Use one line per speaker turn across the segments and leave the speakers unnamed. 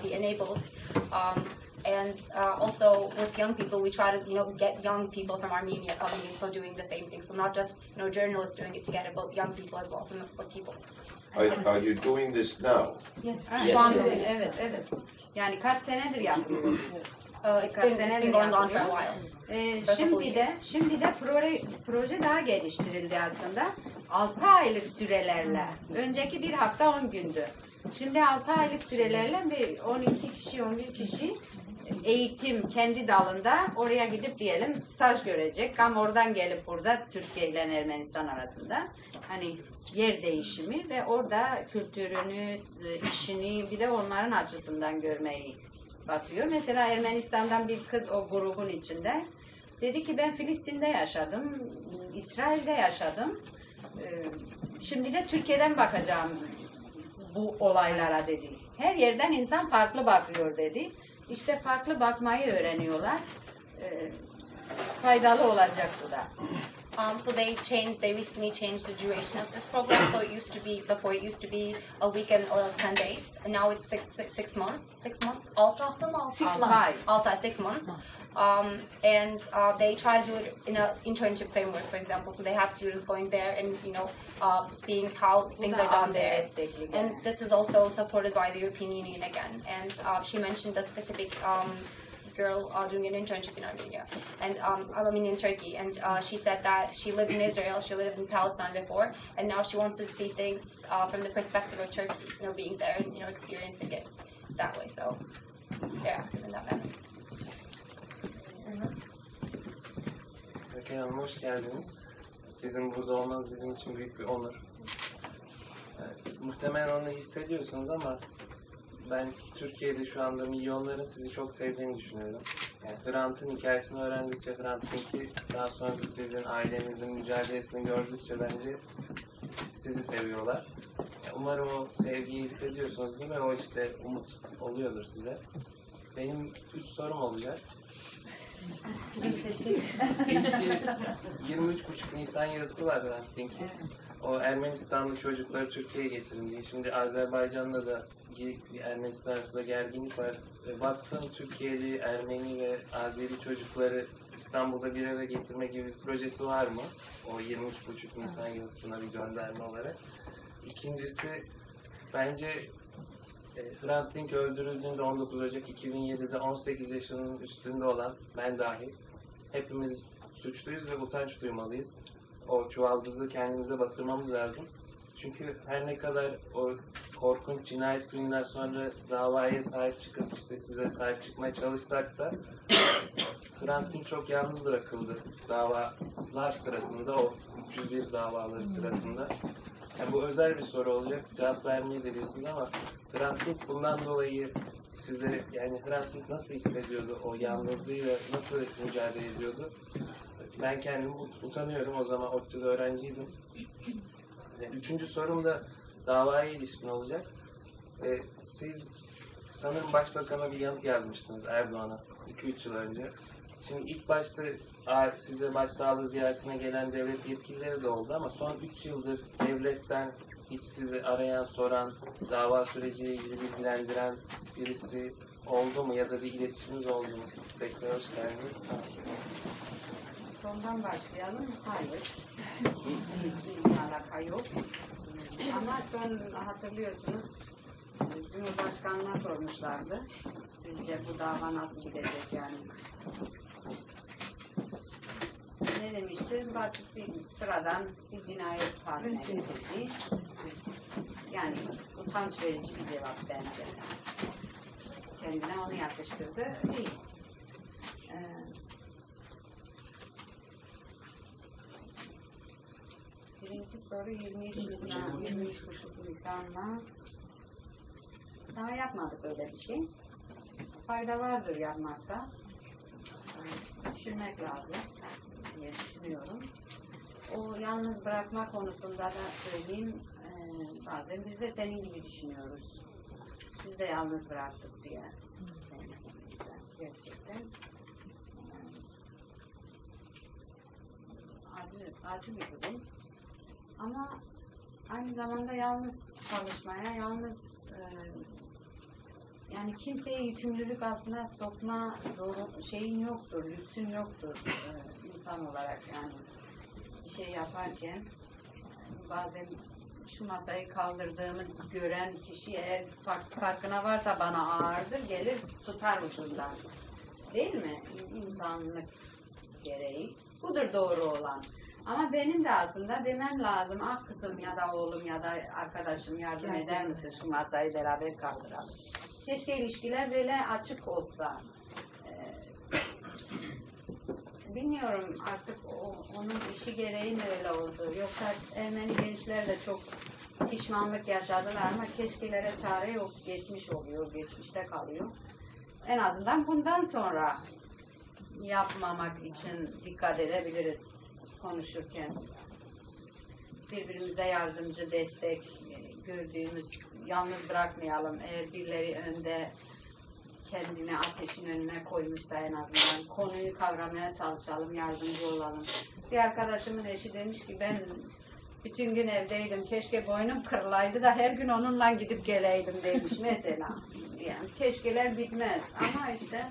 be enabled. And also with young people, we try to get young people from Armenia coming in, so doing the same thing. So not just journalists doing it together, but young people as well. So people.
Are you doing this now?
Yes.
Şu anda evet. Yani kaç senedir yapıyoruz.
It's been going on for a while.
Şimdi de proje daha geliştirildi aslında. 6 aylık sürelerle. Önceki 1 hafta 10 gündü. Şimdi 6 aylık sürelerle bir 12 kişi, 11 kişi eğitim kendi dalında oraya gidip diyelim staj görecek. Ama oradan gelip burada Türkiye ile Ermenistan arasında hani yer değişimi ve orada kültürünü, işini bir de onların açısından görmeyi bakıyor. Mesela Ermenistan'dan bir kız o grubun içinde dedi ki ben Filistin'de yaşadım, İsrail'de yaşadım. Şimdi de Türkiye'den bakacağım bu olaylara dedi. Her yerden insan farklı bakıyor dedi. İşte farklı bakmayı öğreniyorlar. Faydalı olacak bu da.
So they recently changed the duration of this program. So before it used to be a weekend or 10 days, and now it's 6 months. 6 months. 6 hafta mı?
6 months.
6 ay, 6 months. And they try to do it in an internship framework, for example. So they have students going there and seeing how things are done there. And this is also supported by the European Union again. And she mentioned a specific girl doing an internship in Armenia, and in Turkey, and she said that she lived in Israel, she lived in Palestine before, and now she wants to see things from the perspective of Turkey, being there and experiencing it that way. So they're active in that manner.
Rakel Hanım, hoş geldiniz. Sizin burada olmanız bizim için büyük bir onur. Muhtemelen onu hissediyorsunuz ama ben Türkiye'de şu anda milyonların sizi çok sevdiğini düşünüyorum. Yani Hrant'ın hikayesini öğrendikçe, Hrant Dink'i, daha sonra da sizin ailenizin mücadelesini gördükçe bence sizi seviyorlar. Yani umarım o sevgiyi hissediyorsunuz değil mi? O işte umut oluyordur size. Benim 3 sorum olacak. 23,5 Nisan yazısı var Hrant Dink'in. O Ermenistanlı çocukları Türkiye'ye getirin diye. Şimdi Azerbaycan'da da Ermenistan arasında gerginlik var. Vakfın Türkiye'li, Ermeni ve Azeri çocukları İstanbul'da bir araya getirme gibi bir projesi var mı? O 23,5 Nisan yazısına bir gönderme olarak. İkincisi, bence Hrant Dink öldürüldüğünde 19 Ocak 2007'de 18 yaşının üstünde olan ben dahil hepimiz suçluyuz ve utanç duymalıyız. O çuvaldızı kendimize batırmamız lazım. Çünkü her ne kadar o korkunç cinayet gününden sonra davaya sahip çıkıp işte size sahip çıkmaya çalışsak da Hrant Dink çok yalnız bırakıldı davalar sırasında, o 301 davaları sırasında. Yani bu özel bir soru olacak, cevap vermeyebilirsiniz ama Hrant Dink bundan dolayı size, yani Hrant Dink nasıl hissediyordu o yalnızlığıyla, nasıl mücadele ediyordu? Ben kendimi utanıyorum, o zaman ODTÜ'de öğrenciydim. Üçüncü sorum da davaya ilişkin olacak. Siz sanırım Başbakan'a bir yanıt yazmıştınız, Erdoğan'a, 2-3 yıl önce. Şimdi ilk başta size başsağlığı ziyaretine gelen devlet yetkilileri de oldu ama son 3 yıldır devletten hiç sizi arayan, soran, dava süreciyle ilgili bilgilendiren birisi oldu mu ya da bir iletişiminiz oldu mu? Tekrar hoş geldiniz.
Sondan başlayalım. Hayır. Bir alaka yok. Ama son hatırlıyorsunuz Cumhurbaşkanı'na sormuşlardı. Sizce bu dava nasıl gidecek yani? Ne demişti? Basit bir sıradan bir cinayet haline getirdi. Yani utanç verici bir cevap bence. Kendine onu yakıştırdı. Değil. Birinci soru 23,5 Nisan'la daha yapmadık öyle bir şey. Fayda vardır yapmakta. Düşünmek lazım diye düşünüyorum. O yalnız bırakma konusunda da söyleyeyim, bazen biz de senin gibi düşünüyoruz. Biz de yalnız bıraktık diye. Gerçekten. Acı bir durum. Ama aynı zamanda yalnız çalışmaya, yalnız yani kimseyi yükümlülük altına sokma şeyin yoktur, lüksün yoktur insan olarak yani bir şey yaparken bazen şu masayı kaldırdığımı gören kişi eğer farkına varsa bana ağırdır gelir tutar ucundan. Değil mi? İnsanlık gereği. Budur doğru olan. Ama benim de aslında demem lazım. Ah kızım ya da oğlum ya da arkadaşım yardım eder misin şu masayı beraber kaldıralım. Keşke ilişkiler böyle açık olsa. Bilmiyorum artık onun işi gereği mi öyle oldu. Yoksa Ermeni gençler de çok pişmanlık yaşadılar ama keşkelere çare yok. Geçmiş oluyor, geçmişte kalıyor. En azından bundan sonra yapmamak için dikkat edebiliriz konuşurken. Birbirimize yardımcı, destek gördüğümüz, yalnız bırakmayalım. Eğer birileri önde kendini ateşin önüne koymuşsa en azından konuyu kavramaya çalışalım, yardımcı olalım. Bir arkadaşımın eşi demiş ki ben bütün gün evdeydim, keşke boynum kırılaydı da her gün onunla gidip geleydim demiş mesela. Yani keşkeler bitmez ama işte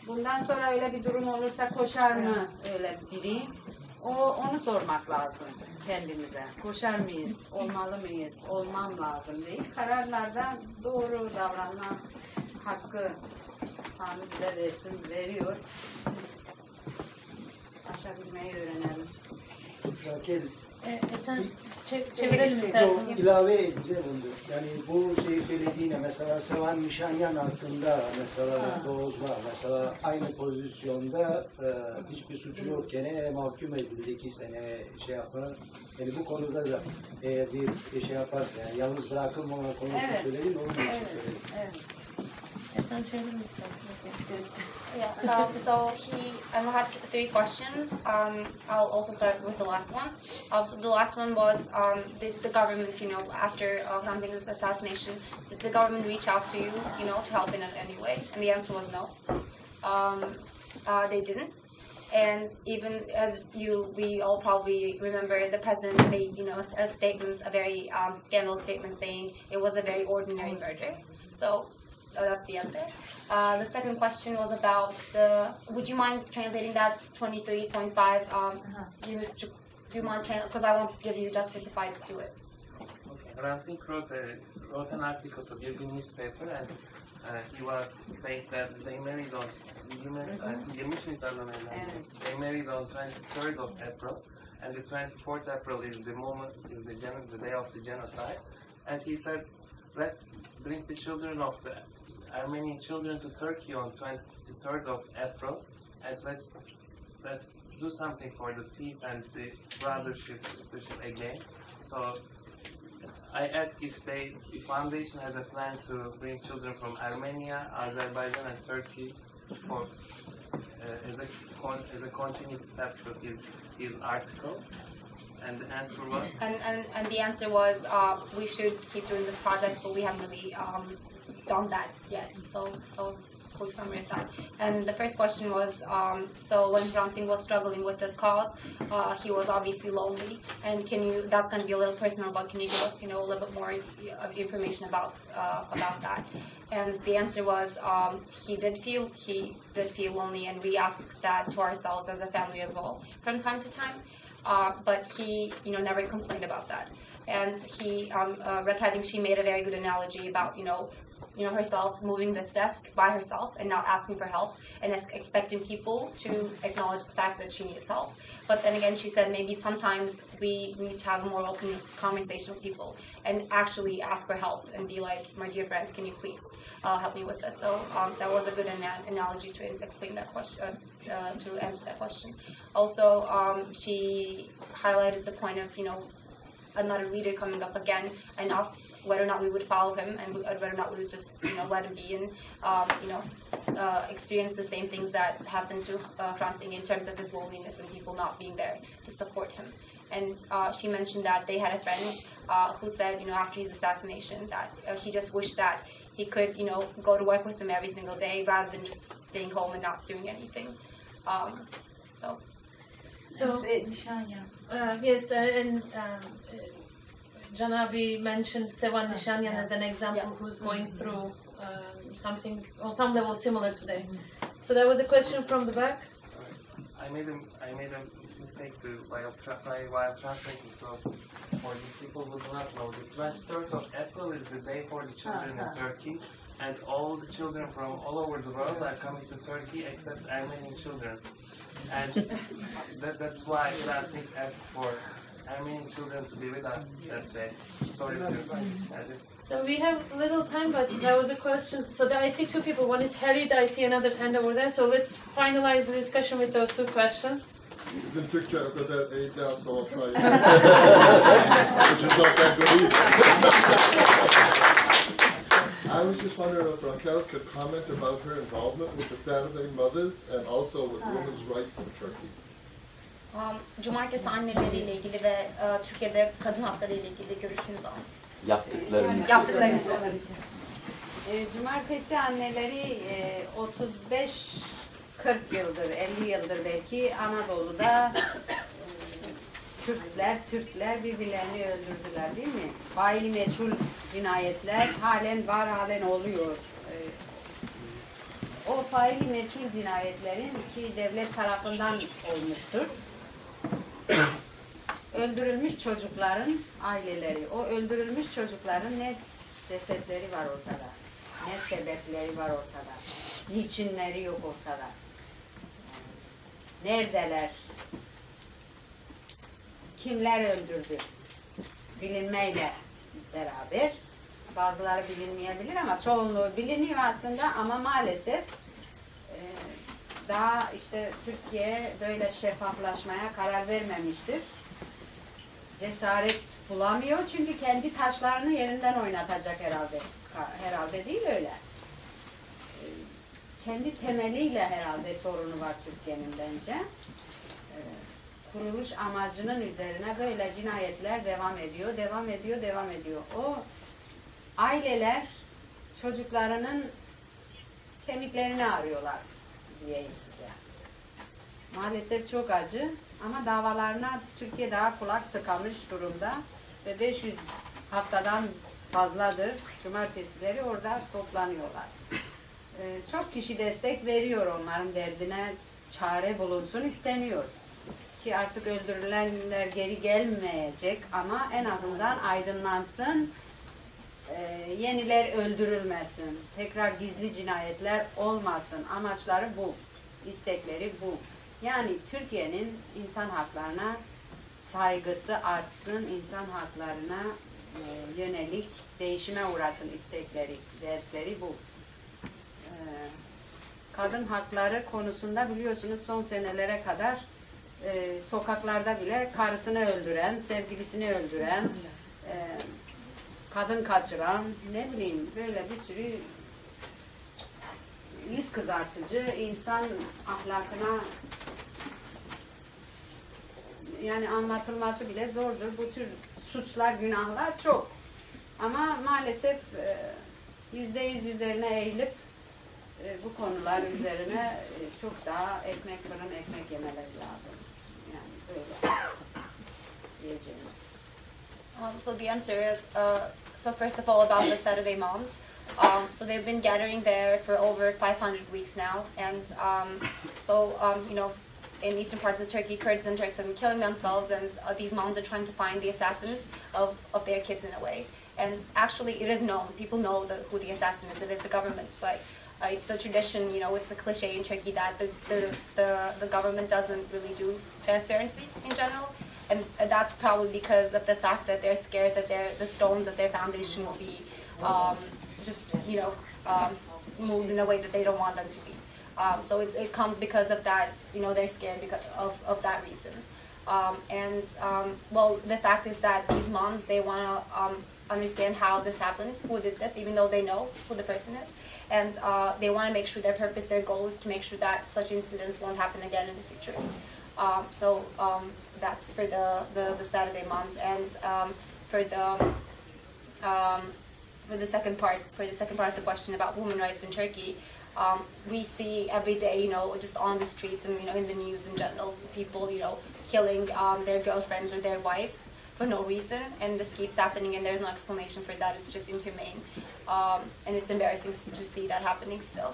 bundan sonra öyle bir durum olursa koşar mı öyle biri? Onu sormak lazım kendimize. Koşar mıyız? Olmalı mıyız? Olmam lazım değil. Kararlarda doğru davranma hakkı Tanrı bize versin, veriyor. Aşabilmeyi öğrenelim.
Rakel,
Sen çevirelim istersen.
ilave edeceğim onu. Yani bu şeyi söylediğine mesela Sevan Nişanyan hakkında mesela Doğuz'la mesela aynı pozisyonda hiçbir suçu yokken mahkum edildi 2 sene şey yapar. Yani bu konuda da eğer bir şey yaparsa yani yalnız bırakılmama konusunu söyledim onun için söyledim.
Evet.
Sen çevirelim istersen.
Yeah. So I had 3 questions. I'll also start with the last one. So the last one was the government, after Hrant Dink's assassination, did the government reach out to you, to help in any way? And the answer was no. They didn't. And even as we all probably remember, the president made, a statement, a very scandalous statement, saying it was a very ordinary murder. So that's the answer. The second question was about would you mind translating that 23.5? Do you mind translating? Because I won't give you justice if I do it.
Okay. Hrant Dink wrote an article to the newspaper and he was saying that they married on they married on 23rd of April, and the 24th April is the day of the genocide. And he said, let's bring the children of the Armenian children to Turkey on 23rd of April, and let's do something for the peace and the brothership, sistership again. So I asked if foundation has a plan to bring children from Armenia, Azerbaijan, and Turkey for as a continuous step to his article. And the answer was?
And the answer was we should keep doing this project, but we haven't really done that yet. So that was a quick summary of that. And the first question was, so when Hrant Dink was struggling with this cause, he was obviously lonely. And that's going to be a little personal, but can you give us, a little bit more information about that? And the answer was he did feel lonely, and we asked that to ourselves as a family as well from time to time. But he, never complained about that. And Rakel Dink, she made a very good analogy about, herself moving this desk by herself and not asking for help and expecting people to acknowledge the fact that she needs help. But then again, she said maybe sometimes we need to have a more open conversation with people and actually ask for help and be like, my dear friend, can you please help me with this? So that was a good analogy to explain that question, to answer that question. Also, she highlighted the point of, another leader coming up again, and us, whether or not we would follow him, and whether or not we would just, let him be and, experience the same things that happened to Hrant Dink in terms of his loneliness and people not being there to support him. And she mentioned that they had a friend who said, after his assassination, that he just wished that he could, go to work with them every single day rather than just staying home and not doing anything. So
yes, and Janabi mentioned Sevan Nishanyan as an example who's going through something on some level similar today. So there was a question from the back.
I made a mistake while translating. So for the people who do not know, the 23rd of April is the day for the children in Turkey, and all the children from all over the world are coming to Turkey except Armenian children. And that's why Hrant Dink asked for Armenian children to be with us that day. Sorry to add it.
So we have little time, but there was a question. So I see two people. One is Harry, I see another hand over there. So let's finalize the discussion with those two questions.
Bizim Türkçe o kadar iyi değil, so I'll try it. Which is not that good either. I was just wondering if Rakel could comment about her involvement with the Saturday Mothers and also with women's rights in Turkey.
Cumartesi anneleriyle ilgili ve Türkiye'de kadın hakları ile ilgili görüşünüzü almak istedim.
Yaptıklarımız.
Cumartesi anneleri 35-40 yıldır, 50 yıldır belki Anadolu'da Türkler birbirlerini öldürdüler değil mi? Faili meçhul cinayetler halen var, halen oluyor. O faili meçhul cinayetlerin ki devlet tarafından olmuştur. Öldürülmüş çocukların aileleri, o öldürülmüş çocukların ne cesetleri var ortada, ne sebepleri var ortada, niçinleri yok ortada. Neredeler? Kimler öldürdü? Bilinmeyle beraber. Bazıları bilinmeyebilir ama çoğunluğu biliniyor aslında, ama maalesef daha işte Türkiye böyle şeffaflaşmaya karar vermemiştir. Cesaret bulamıyor çünkü kendi taşlarını yerinden oynatacak herhalde. Herhalde değil öyle. Kendi temeliyle herhalde sorunu var Türkiye'nin bence. Kuruluş amacının üzerine böyle cinayetler devam ediyor. O aileler çocuklarının kemiklerini arıyorlar diyeyim size. Maalesef çok acı ama davalarına Türkiye daha kulak tıkamış durumda ve 500 haftadan fazladır cumartesileri orada toplanıyorlar. Çok kişi destek veriyor, onların derdine çare bulunsun isteniyor. Ki artık öldürülenler geri gelmeyecek ama en azından aydınlansın, yeniler öldürülmesin, tekrar gizli cinayetler olmasın. Amaçları bu, istekleri bu. Yani Türkiye'nin insan haklarına saygısı artsın, insan haklarına yönelik değişime uğrasın istekleri, dertleri bu. Kadın hakları konusunda biliyorsunuz son senelere kadar sokaklarda bile karısını öldüren, sevgilisini öldüren, kadın kaçıran, ne bileyim böyle bir sürü yüz kızartıcı, insan ahlakına yani anlatılması bile zordur. Bu tür suçlar, günahlar çok. Ama maalesef %100 üzerine eğilip bu konular üzerine çok daha ekmek yemeleri lazım. Yani böyle diyeceğim.
So the answer is, so first of all about the Saturday Moms. So they've been gathering there for over 500 weeks now, and you know, in eastern parts of Turkey, Kurds and Turks have been killing themselves, and these moms are trying to find the assassins of their kids in a way. And actually, it is known. People know who the assassin is. It is the government, but it's a tradition. You know, it's a cliche in Turkey that the government doesn't really do transparency in general. And that's probably because of the fact that they're scared that the stones of their foundation will be moved in a way that they don't want them to be. So it comes because of that. You know, they're scared because of that reason. Well, the fact is that these moms, they want to understand how this happened, who did this, even though they know who the person is, and they want to make sure their purpose, their goal is to make sure that such incidents won't happen again in the future. That's for the Saturday moms, and for the second part of the question about women rights in Turkey, we see every day, you know, just on the streets and, you know, in the news in general, people, you know, killing their girlfriends or their wives for no reason, and this keeps happening, and there's no explanation for that. It's just inhumane, and it's embarrassing to see that happening still.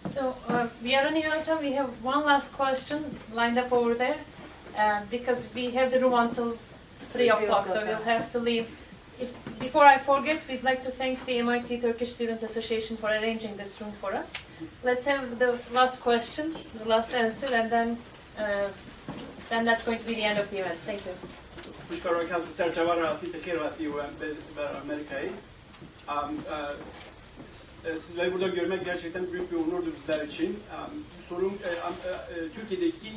So we are running out of time. We have one last question lined up over there, because we have the room until 3 o'clock, so we'll have to leave. Before I forget, we'd like to thank the MIT Turkish Student Association for arranging this room for us. Let's have the last question, the last answer, and then that's going to be the end of the event. Thank you.
Pushkar Rakel Amerika'yı. Sizleri burada görmek gerçekten büyük bir onurdu bizler için. Sorun Türkiye'deki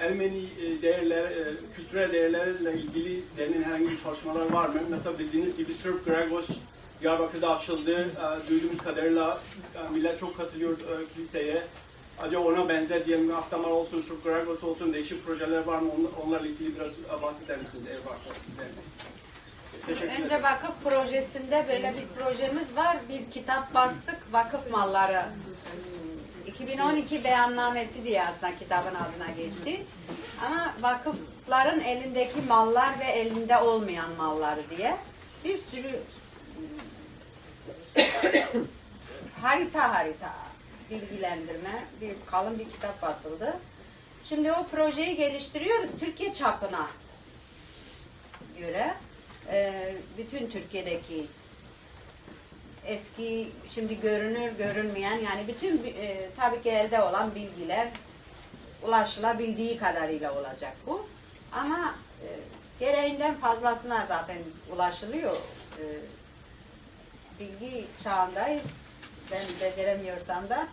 Ermeni değerler, kültürel değerlerle ilgili denen herhangi bir çalışmalar var mı? Mesela bildiğiniz gibi Sırp Gregos Diyarbakır'da açıldı. Duyduğumuz kadarıyla millet çok katılıyor kiliseye. Acaba ona benzer diyelim Akdamar olsun, Sırp Gregos olsun değişik projeler var mı? Onlarla ilgili biraz bahseder misiniz eğer varsa?
Önce vakıf projesinde böyle bir projemiz var. Bir kitap bastık, vakıf malları. 2012 beyannamesi diye aslında kitabın adına geçti. Ama vakıfların elindeki mallar ve elinde olmayan mallar diye bir sürü harita bilgilendirme, bir kalın bir kitap basıldı. Şimdi o projeyi geliştiriyoruz Türkiye çapına göre. Bütün Türkiye'deki eski, şimdi görünür, görünmeyen, yani bütün tabii ki elde olan bilgiler ulaşılabildiği kadarıyla olacak bu. Ama gereğinden fazlasına zaten ulaşılıyor. Bilgi çağındayız. Ben beceremiyorsam da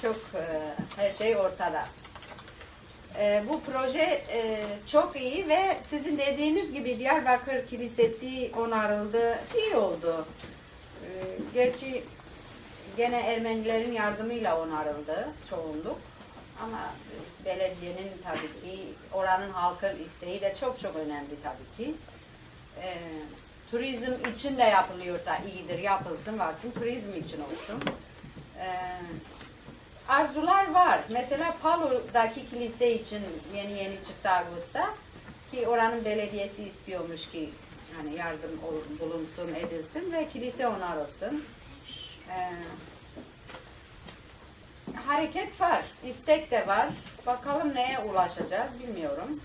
çok her şey ortada. Bu proje çok iyi ve sizin dediğiniz gibi Diyarbakır Kilisesi onarıldı, iyi oldu. Gerçi gene Ermenilerin yardımıyla onarıldı çoğunluk. Ama belediyenin tabii ki, oranın halkın isteği de çok önemli tabii ki. Turizm için de yapılıyorsa iyidir, yapılsın, varsın, turizm için olsun. Arzular var. Mesela Palu'daki kilise için yeni çıktı Ağustos'ta ki oranın belediyesi istiyormuş ki hani yardım bulunsun, edilsin ve kilise onarılsın. Hareket var, istek de var. Bakalım neye ulaşacağız bilmiyorum.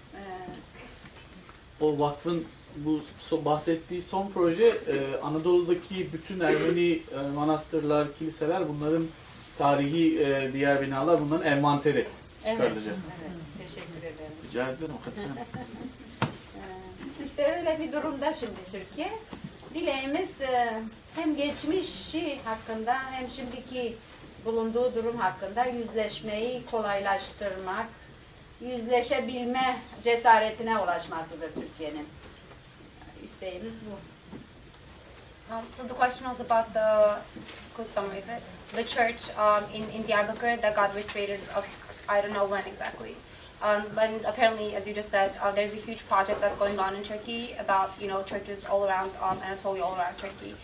O vakfın bu bahsettiği son proje Anadolu'daki bütün Ermeni manastırlar, kiliseler, bunların tarihi diğer binalar, bunların envanteri çıkarılacak.
Evet, teşekkür ederim.
Rica ederim.
İşte öyle bir durumda şimdi Türkiye. Dileğimiz hem geçmişi hakkında hem şimdiki bulunduğu durum hakkında yüzleşmeyi kolaylaştırmak, yüzleşebilme cesaretine ulaşmasıdır Türkiye'nin. İsteğimiz bu.
So the question was about the quick summary of it. The church in Diyarbakır that got restored. I don't know when exactly. But apparently, as you just said, there's a huge project that's going on in Turkey about churches all around Anatolia, all around Turkey,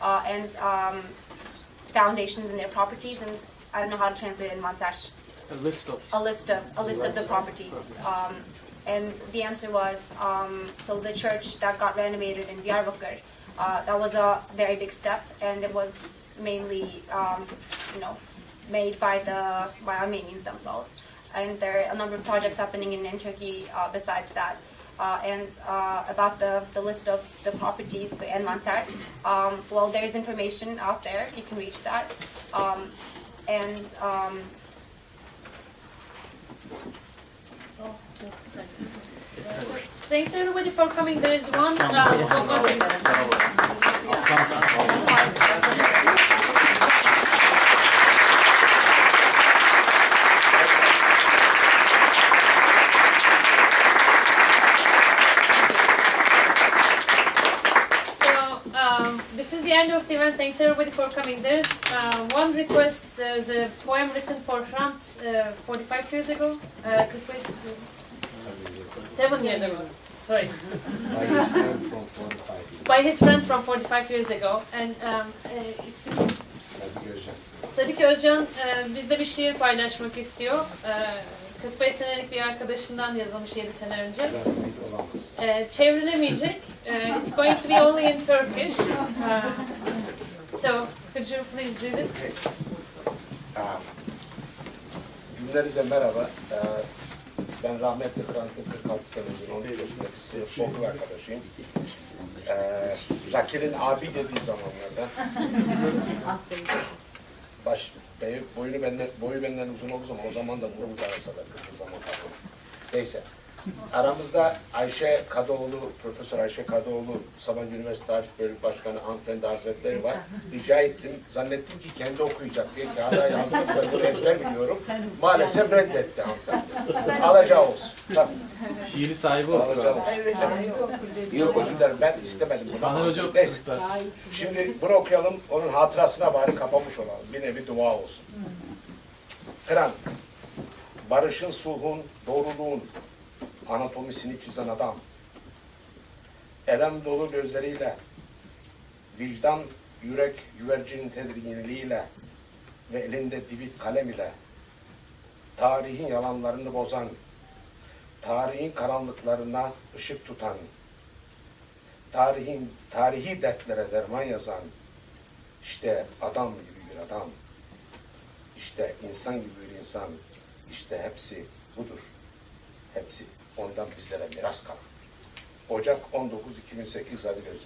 and foundations in their properties. And I don't know how to translate it in montage. A list of the properties. And the answer was so the church that got renovated in Diyarbakır. That was a very big step, and it was mainly, made by Armenians themselves. And there are a number of projects happening in Turkey besides that. And about the list of the properties, the envanter, well, there's information out there. You can reach that.
Thanks everybody for coming. There is one. This is the end of the event. Thanks everybody for coming. There's one request. There's a poem written for Hrant 45 years ago. 7 years ago. Sorry. By his friend from 45 years ago. And Sadik Özcan bizde bir şiir paylaşmak istiyor. 45 senelik bir arkadaşından yazılmış 7 sene önce. Çevrilemeyecek. It's going to be only in Turkish. So, could you please read it?
Cümlenize merhaba. Ben rahmetli Hrant'ın 46 senedir 13 yaşındaki sınıf okul arkadaşıyım. Rakel'in abi dediği zamanlarda boyu benden uzun olduğu zaman o zaman da bunu darasalar kızı zaman tabii. Neyse. Aramızda Ayşe Kadıoğlu, Profesör Ayşe Kadıoğlu, Sabancı Üniversitesi Tarih Bölüm Başkanı Hanımefendi Hazretleri var. Rica ettim, zannettim ki kendi okuyacak diye kağıda yazdım, ben bunu ezber biliyorum. Maalesef reddetti hanımefendi. Alacağı olsun. Tabii.
Şiiri sahibi okur.
Alacağı olsun. Yok özür dilerim, ben istemedim bunu.
Taner Hoca okusun ister.
Şimdi bunu okuyalım, onun hatırasına bari kapamış olalım. Bir nevi dua olsun. Hrant, barışın, sulhun, doğruluğun anatomisini çizen adam, elem dolu gözleriyle, vicdan, yürek, güvercinin tedirginliğiyle ve elinde divit kalem ile tarihin yalanlarını bozan, tarihin karanlıklarına ışık tutan, tarihi dertlere derman yazan, işte adam gibi bir adam, işte insan gibi bir insan, işte hepsi budur. Hepsi ondan bizlere miras kalan. Ocak 19 2008 Ali Gözler.